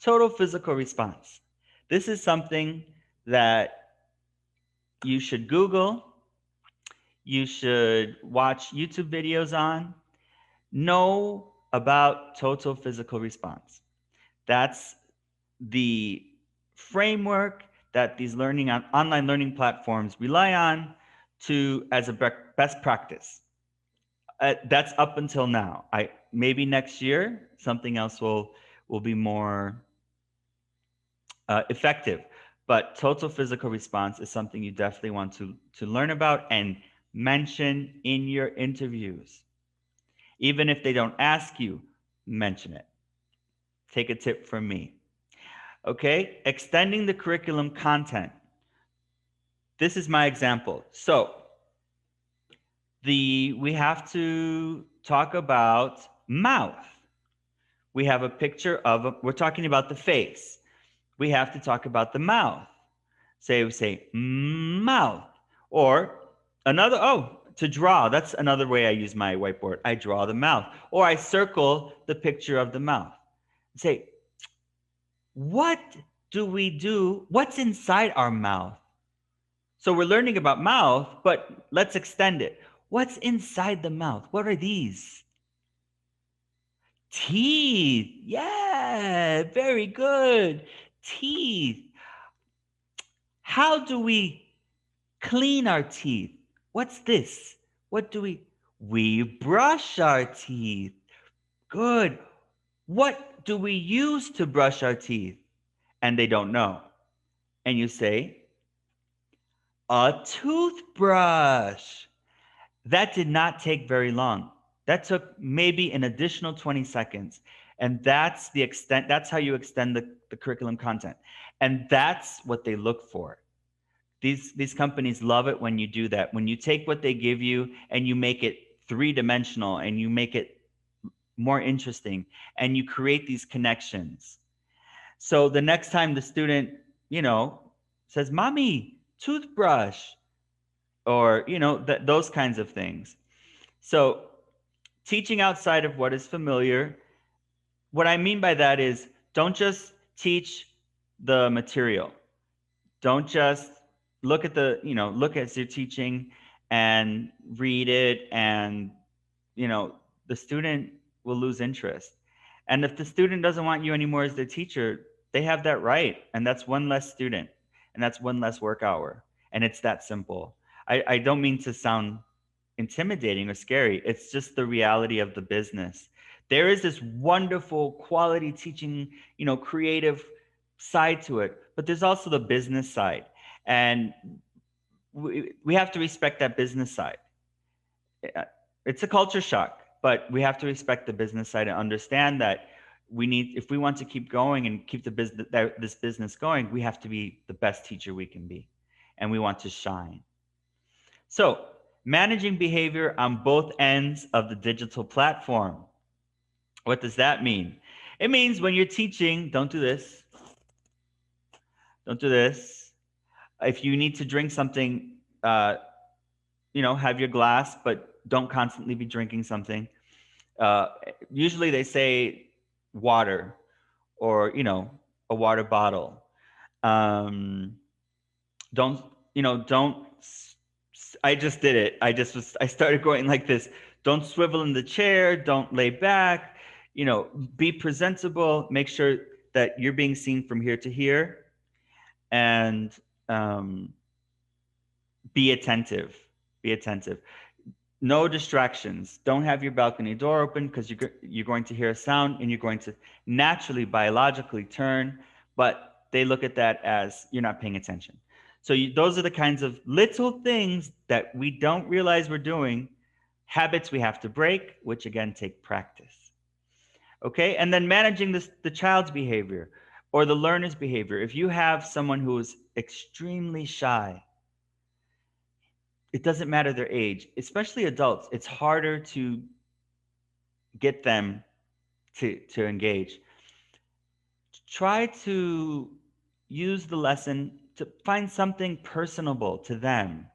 Total physical response. This is something that you should Google, you should watch YouTube videos on, know about total physical response. That's the framework that these online learning platforms rely on to as a best practice. That's up until now. Maybe next year something else will be more effective. But total physical response is something you definitely want to learn about and mention in your interviews. Even if they don't ask you, mention it. Take a tip from me. Okay, extending the curriculum content. This is my example. So we have to talk about mouth. We have a picture we're talking about the face. We have to talk about the mouth. We say mouth. Or to draw. That's another way I use my whiteboard. I draw the mouth. Or I circle the picture of the mouth. Say, what do we do? What's inside our mouth? So we're learning about mouth, but let's extend it. What's inside the mouth? What are these? Teeth. Yeah, very good. Teeth. How do we clean our teeth? What's this? What do we brush our teeth. Good. What do we use to brush our teeth? And they don't know. And you say, a toothbrush. That did not take very long. That took maybe an additional 20 seconds. And that's the extent, that's how you extend the curriculum content. And that's what they look for. These companies love it when you do that. When you take what they give you and you make it three-dimensional and you make it more interesting and you create these connections. So the next time the student, says, "Mommy, toothbrush," or, those kinds of things. So teaching outside of what is familiar, what I mean by that is don't just teach the material. Don't just look as you're teaching and read it, and the student will lose interest. And if the student doesn't want you anymore as their teacher, they have that right, and that's one less student, and that's one less work hour, and it's that simple. I don't mean to sound intimidating or scary. It's just the reality of the business. There is this wonderful quality teaching, creative side to it, but there's also the business side. And we have to respect that business side. It's a culture shock, but we have to respect the business side and understand that if we want to keep going and keep this business going, we have to be the best teacher we can be, and we want to shine. So, managing behavior on both ends of the digital platform. What does that mean? It means when you're teaching, don't do this. Don't do this. If you need to drink something, have your glass, but don't constantly be drinking something. Usually they say water or, a water bottle. Don't, I just did it. I started going like this. Don't swivel in the chair. Don't lay back. Be presentable. Make sure that you're being seen from here to here. And be attentive. Be attentive. No distractions. Don't have your balcony door open because you're going to hear a sound and you're going to naturally, biologically turn. But they look at that as you're not paying attention. So those are the kinds of little things that we don't realize we're doing, habits we have to break, which again take practice. Okay, and then managing the child's behavior or the learner's behavior. If you have someone who is extremely shy, it doesn't matter their age, especially adults, it's harder to get them to engage. Try to use the lesson to find something personable to them.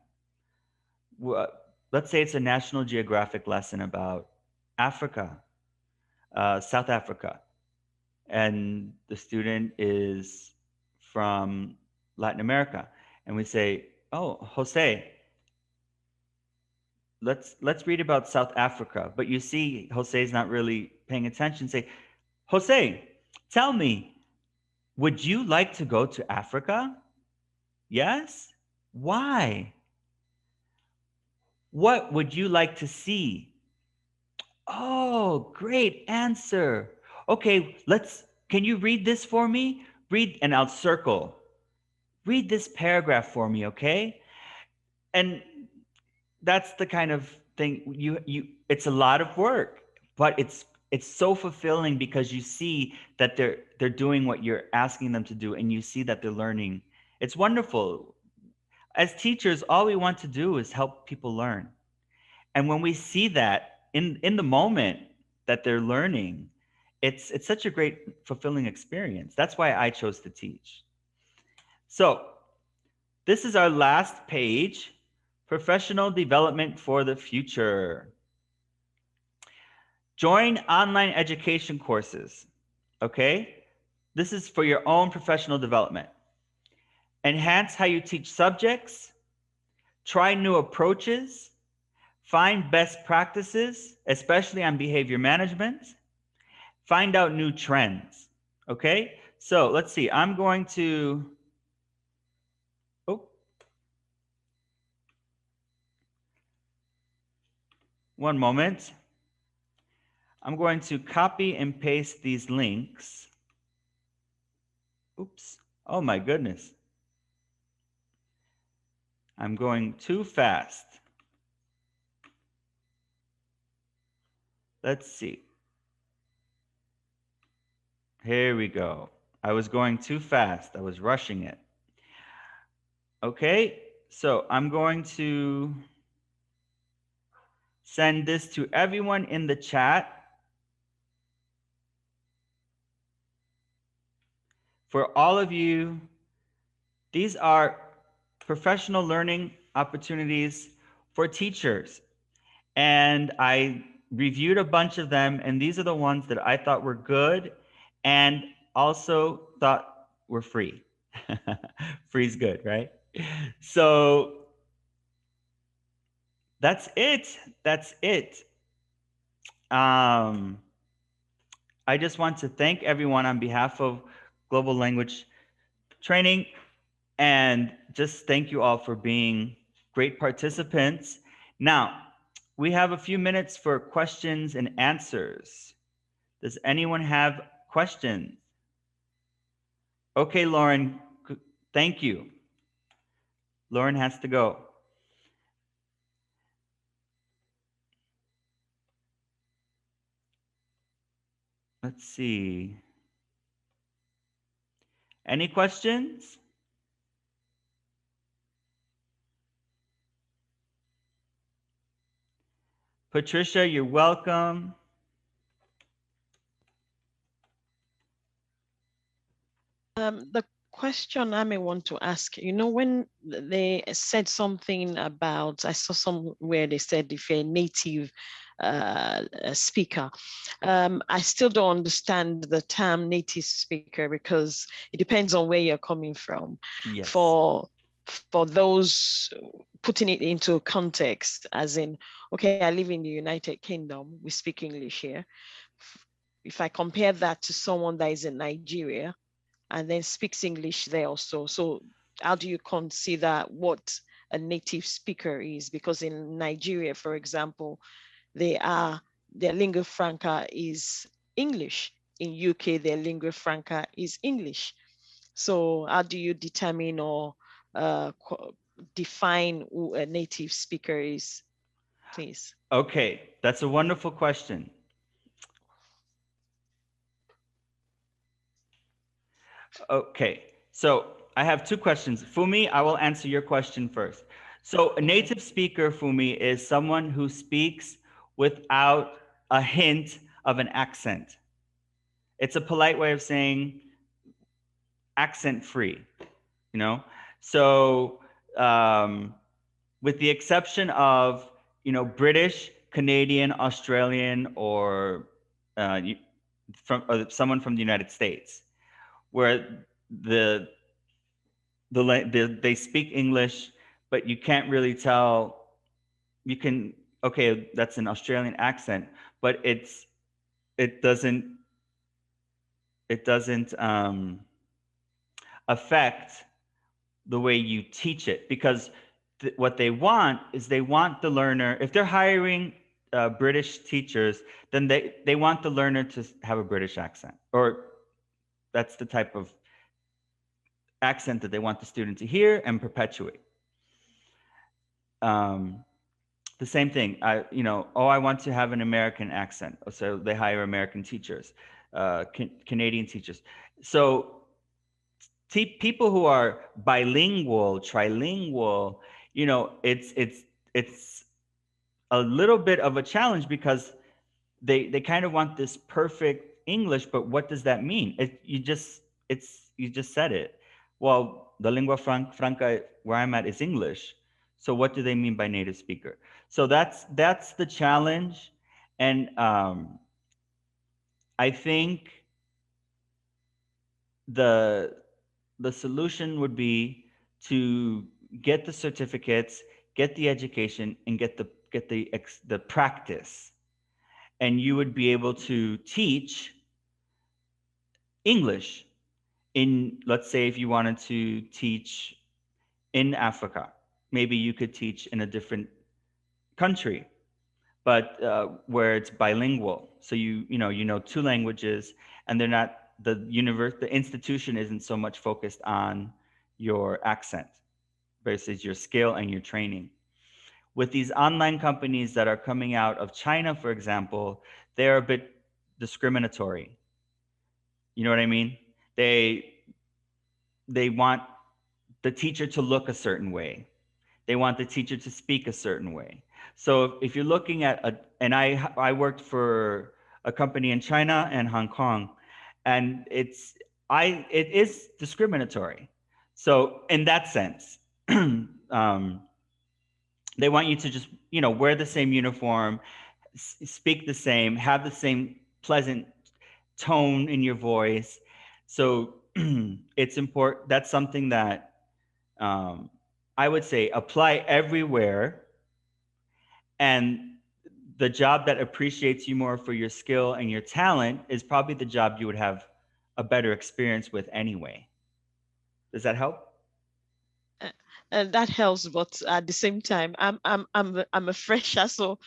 Let's say it's a National Geographic lesson about Africa, South Africa, and the student is from Latin America, and we say, "Oh, Jose, let's read about South Africa." But you see, Jose's not really paying attention. Say, "Jose, tell me, would you like to go to Africa? Yes? Why? What would you like to see? Oh, great answer. Okay, can you read this for me? Read, and I'll circle. Read this paragraph for me, okay?" And that's the kind of thing it's a lot of work, but it's so fulfilling because you see that they're doing what you're asking them to do, and you see that they're learning. It's wonderful. As teachers, all we want to do is help people learn. And when we see that in the moment that they're learning, it's such a great fulfilling experience. That's why I chose to teach. So this is our last page: professional development for the future. Join online education courses. Okay, this is for your own professional development. Enhance how you teach subjects, try new approaches, find best practices, especially on behavior management, find out new trends. Okay, so let's see. I'm going to, oh, one moment. I'm going to copy and paste these links. Oops. Oh my goodness. I'm going too fast. Let's see. Here we go. I was going too fast. I was rushing it. Okay, so I'm going to send this to everyone in the chat. For all of you, these are professional learning opportunities for teachers. And I reviewed a bunch of them, and these are the ones that I thought were good and also thought were free. Free's good, right? So that's it. That's it. Um, I just want to thank everyone on behalf of Global Language Training, and just thank you all for being great participants. Now, we have a few minutes for questions and answers. Does anyone have questions? Okay, Lauren, thank you. Lauren has to go. Let's see. Any questions? Patricia, you're welcome. The question I may want to ask, when they said something about, I saw somewhere they said if you're a native speaker, I still don't understand the term native speaker because it depends on where you're coming from. Yes. For those putting it into context, as in, okay, I live in the United Kingdom, we speak English here. If I compare that to someone that is in Nigeria and then speaks English there also, so how do you consider what a native speaker is? Because in Nigeria, for example, their lingua franca is English. In UK, their lingua franca is English. So how do you determine or define who a native speaker is, please? Okay, that's a wonderful question. Okay, so I have two questions. Fumi, I will answer your question first. So a Okay. native speaker, Fumi, is someone who speaks without a hint of an accent. It's a polite way of saying accent free, you know? So, with the exception of, British, Canadian, Australian, or from someone from the United States, where the they speak English, but you can't really tell. You can, okay, that's an Australian accent, but it doesn't it doesn't affect the way you teach it, because what they want is they want the learner, if they're hiring British teachers, then they want the learner to have a British accent, or that's the type of accent that they want the student to hear and perpetuate. um, the same thing. I want to have an American accent, so they hire American teachers, Canadian teachers. So people who are bilingual, trilingual, it's a little bit of a challenge, because they kind of want this perfect English, but what does that mean? You just said it. Well, the lingua franca where I'm at is English. So what do they mean by native speaker? So that's the challenge, and I think the the solution would be to get the certificates, get the education, and get the practice, and you would be able to teach English in, let's say, if you wanted to teach in Africa, maybe you could teach in a different country, but where it's bilingual. So you know two languages, and they're not the institution isn't so much focused on your accent versus your skill and your training. With these online companies that are coming out of China, for example, they're a bit discriminatory. You know what I mean? They they want the teacher to look a certain way. They want the teacher to speak a certain way. So if you're looking at and I worked for a company in China and Hong Kong, and it is discriminatory. So in that sense, they want you to just wear the same uniform, speak the same, have the same pleasant tone in your voice. So it's important. That's something that um, I would say apply everywhere, and the job that appreciates you more for your skill and your talent is probably the job you would have a better experience with anyway. Does that help? Uh, and that helps, but at the same time, I'm a fresher, so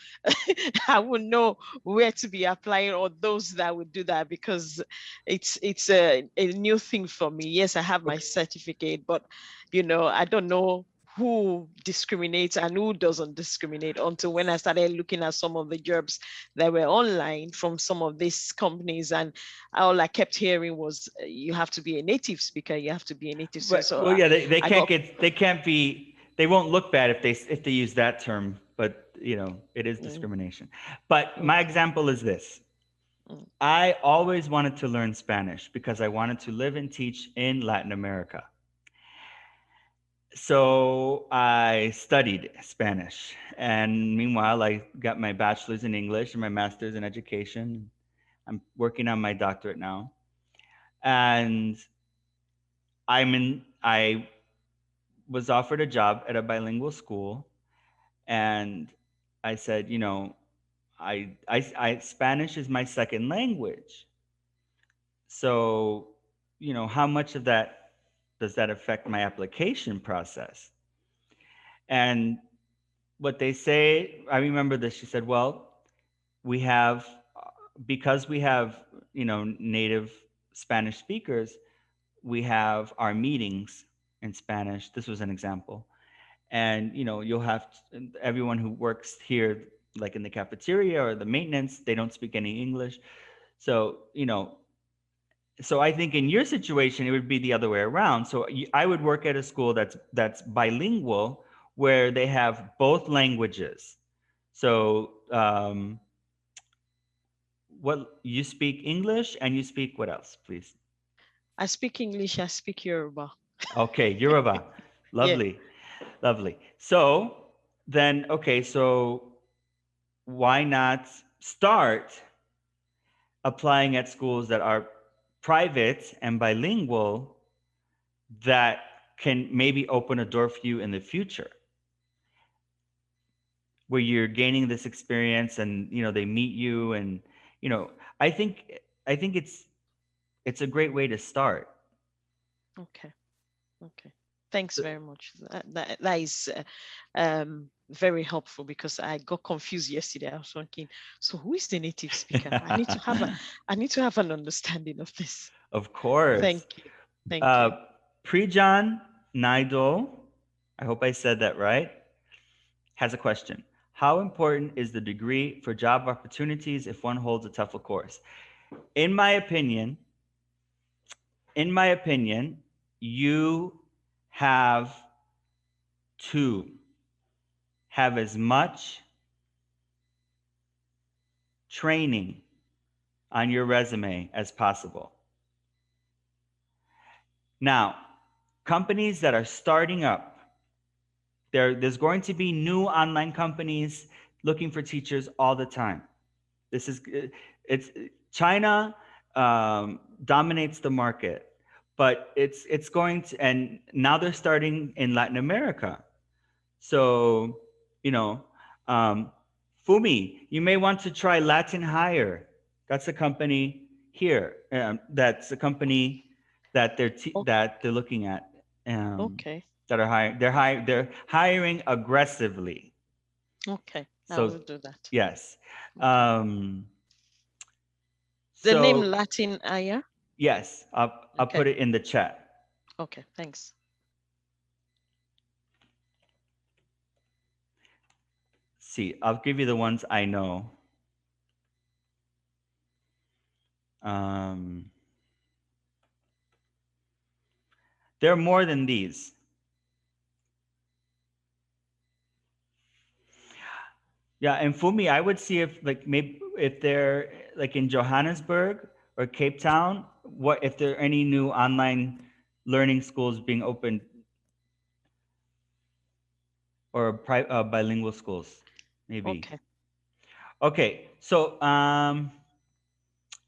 I would know where to be applying, or those that would do that, because it's a new thing for me. Yes, I have my Okay. certificate, but I don't know who discriminates and who doesn't discriminate, until when I started looking at some of the jobs that were online from some of these companies, and all I kept hearing was, you have to be a native speaker, you have to be a native speaker. But So well, yeah, they I can't got get they can't be they won't look bad if they use that term, but it is mm, discrimination. But my okay. example is this. Mm, I always wanted to learn Spanish because I wanted to live and teach in Latin America. So I studied Spanish, and meanwhile I got my bachelor's in English and my master's in education. I'm working on my doctorate now, and I was offered a job at a bilingual school, and I said, Spanish is my second language. So, how much of that does that affect my application process? And what they say, I remember this. She said, well, we have, because we have, native Spanish speakers, we have our meetings in Spanish. This was an example. And you'll have everyone who works here, like in the cafeteria or the maintenance, they don't speak any English. So I think in your situation it would be the other way around. So I would work at a school that's bilingual, where they have both languages. So what you speak English, and you speak what else, please? I speak English, I speak Yoruba. Okay, Yoruba. Yeah. Lovely, lovely. So then, okay, so why not start applying at schools that are private and bilingual, that can maybe open a door for you in the future, where you're gaining this experience, and they meet you, and you know I think it's a great way to start. Okay. Okay. Thanks So- very much. That is very helpful, because I got confused yesterday. I was thinking, so who is the native speaker? I need to have an understanding of this. of course. Thank you. Thank uh you. Prejan Nidal, I hope I said that right, has a question. How important is the degree for job opportunities if one holds a TEFL course? In my opinion, you have to have as much training on your resume as possible. Now, companies that are starting up, there's going to be new online companies looking for teachers all the time. This is it's China dominates the market, but it's going to, and now they're starting in Latin America. So, you know, um, Fumi, you may want to try Latin Hire. That's a company here. That's a company that Oh, that they're looking at. okay. That are hiring. They're hiring aggressively. Okay. I So will do that. yes. Okay. Um, The name so Latin Aya. yes, I'll Okay. put it in the chat. Okay. Thanks. See, I'll give you the ones I know. Um, there are more than these. Yeah, and for me, I would see if, like, maybe if they're like in Johannesburg or Cape Town, what if there are any new online learning schools being opened, or bilingual schools, maybe. Okay. Okay, so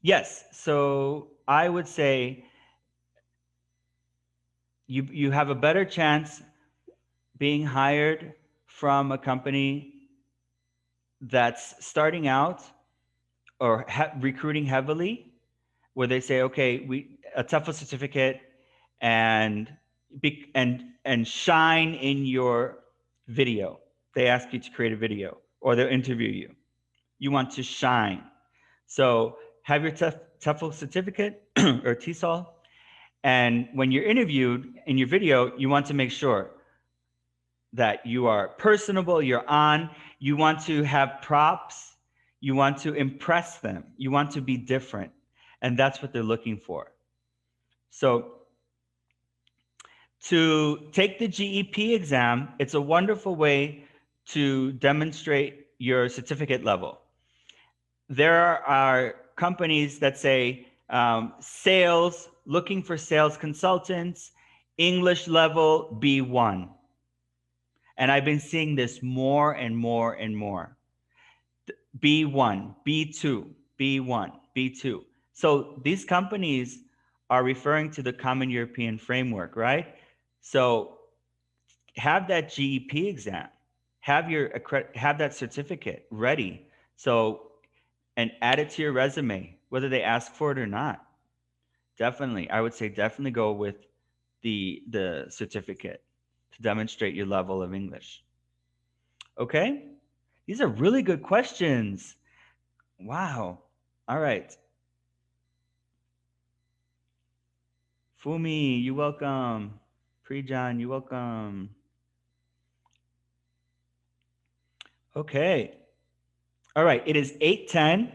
yes, so I would say you have a better chance being hired from a company that's starting out, or recruiting heavily, where they say, okay, we a TEFL certificate, and and shine in your video. They ask you to create a video, or they'll interview you. You want to shine. So have your TEFL certificate or TESOL, and when you're interviewed in your video, you want to make sure that you are personable, you're on, you want to have props, you want to impress them, you want to be different. And that's what they're looking for. So to take the GEP exam, it's a wonderful way to demonstrate your certificate level. There are companies that say sales, looking for sales consultants, English level B1. And I've been seeing this more and more and more. B1, B2, B1, B2. So these companies are referring to the Common European Framework, right? So have that GEP exam, have that certificate ready. So, and add it to your resume, whether they ask for it or not. Definitely, I would say definitely go with the certificate to demonstrate your level of English. Okay? These are really good questions. Wow. All right. Fumi, you welcome. Prejohn, you're welcome. Okay. All right. It is 8:10.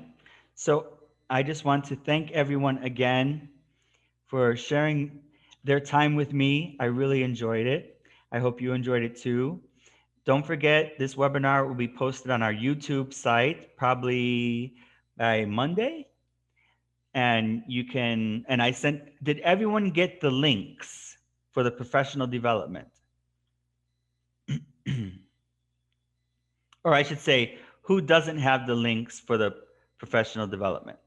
So I just want to thank everyone again for sharing their time with me. I really enjoyed it. I hope you enjoyed it too. Don't forget, this webinar will be posted on our YouTube site probably by Monday. And you can, and I sent, did everyone get the links for the professional development? Or I should say, who doesn't have the links for the professional development?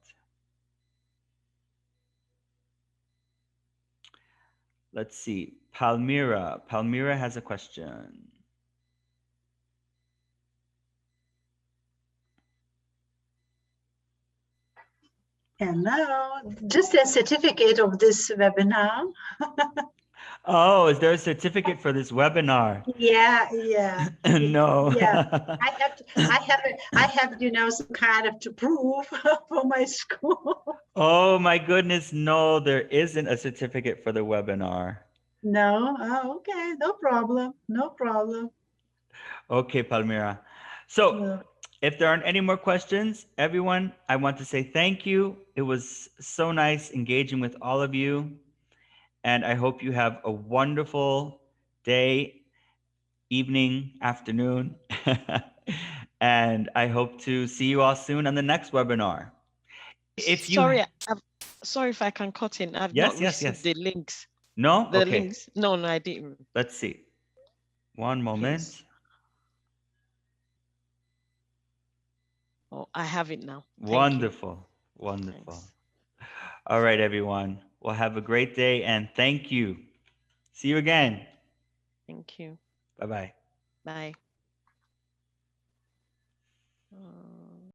Let's see. Palmyra. Palmyra has a question. Hello, just a certificate of this webinar. Oh, is there a certificate for this webinar? Yeah. No. Yeah, I have, some kind of to prove for my school. Oh my goodness, no, there isn't a certificate for the webinar. No, oh, okay, no problem, no problem. Okay, Palmyra. So No. if there aren't any more questions, everyone, I want to say thank you. It was so nice engaging with all of you. And I hope you have a wonderful day, evening, afternoon. And I hope to see you all soon on the next webinar. If you Sorry if I can cut in. I've Yes, not yes, received yes. the links. No? The Okay. links. No, I didn't. Let's see. One moment. Please. Oh, I have it now. Thank you. Wonderful. Wonderful. Thanks. All right, everyone. Well, have a great day and thank you. See you again. Thank you. Bye-bye. Bye.